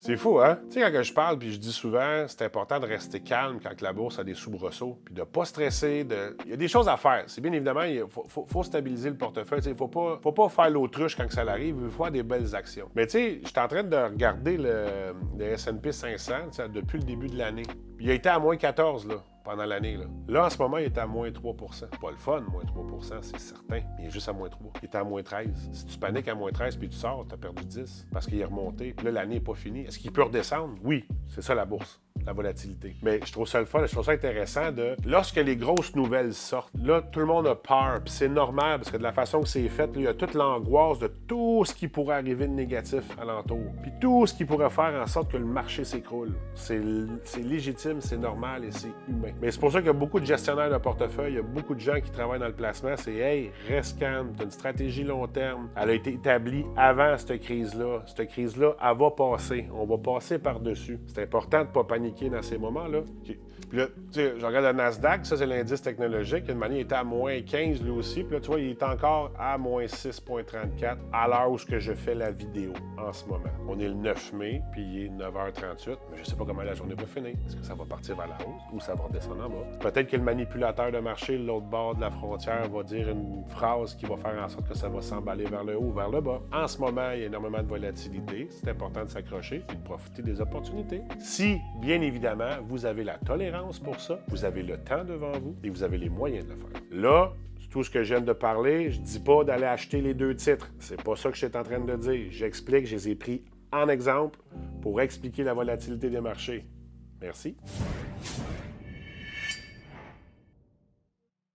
C'est fou, hein? Tu sais, quand je parle, puis je dis souvent, c'est important de rester calme quand la bourse a des soubresauts, puis de ne pas stresser. Il y a des choses à faire. C'est bien évidemment, il faut stabiliser le portefeuille. Il ne faut pas faire l'autruche quand ça arrive. Il faut faire des belles actions. Mais tu sais, je suis en train de regarder le S&P 500 depuis le début de l'année. Puis il a été à moins 14, là, pendant l'année. Là, en ce moment, il est à moins 3 Pas le fun, moins 3 c'est certain. Mais il est juste à moins 3. Il est à moins 13. Si tu paniques à moins 13 puis tu sors, tu as perdu 10 parce qu'il est remonté. Puis là, l'année n'est pas finie. Est-ce qu'il peut redescendre? Oui, c'est ça la bourse. La volatilité. Mais je trouve ça le fun, je trouve ça intéressant de... Lorsque les grosses nouvelles sortent, là, tout le monde a peur, puis c'est normal, parce que de la façon que c'est fait, là, il y a toute l'angoisse de tout ce qui pourrait arriver de négatif alentour, puis tout ce qui pourrait faire en sorte que le marché s'écroule. C'est légitime, c'est normal et c'est humain. Mais c'est pour ça qu'il y a beaucoup de gestionnaires de portefeuille, il y a beaucoup de gens qui travaillent dans le placement, c'est « Hey, reste calme, tu as une stratégie long terme. Elle a été établie avant cette crise-là. Cette crise-là, elle va passer. On va passer par-dessus. C'est important de ne pas paniquer dans ces moments-là. Puis là, tu sais, je regarde le Nasdaq, ça c'est l'indice technologique. Une manière, il était à moins 15 lui aussi. Puis là, tu vois, il est encore à moins 6,34 à l'heure où je fais la vidéo en ce moment. On est le 9 mai, puis il est 9h38. Mais je sais pas comment la journée va finir. Est-ce que ça va partir vers la hausse ou ça va redescendre en bas? Peut-être que le manipulateur de marché de l'autre bord de la frontière va dire une phrase qui va faire en sorte que ça va s'emballer vers le haut ou vers le bas. En ce moment, il y a énormément de volatilité. C'est important de s'accrocher et de profiter des opportunités. Si, bien évidemment, vous avez la tolérance pour ça, vous avez le temps devant vous et vous avez les moyens de le faire. Là, tout ce que je viens de parler, je dis pas d'aller acheter les deux titres. C'est pas ça que je suis en train de dire. J'explique, je les ai pris en exemple pour expliquer la volatilité des marchés. Merci.